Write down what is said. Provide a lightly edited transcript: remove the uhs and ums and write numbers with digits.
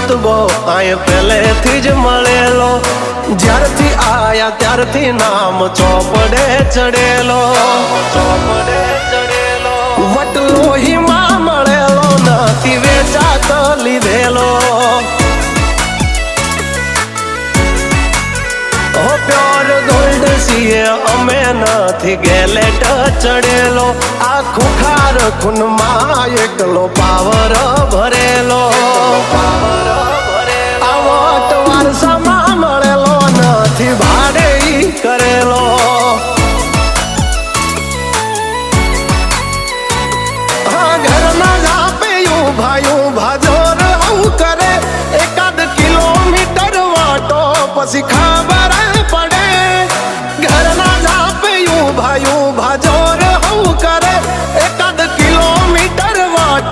રુતબો આય પહેલેથી જ મળેલો, જ્યારથી આયા ત્યારથી નામ ચોપડે ચડેલો, ચોપડે ચડેલો. વટલોહીમાં મળેલો નથી વેચાત લીધેલો, પ્યોર ગોલ્ડ છીએ અમે નથી ગેલેટ ચડેલો, આ ખુખાર ખૂનમાં એકલો પાવર ભરેલો.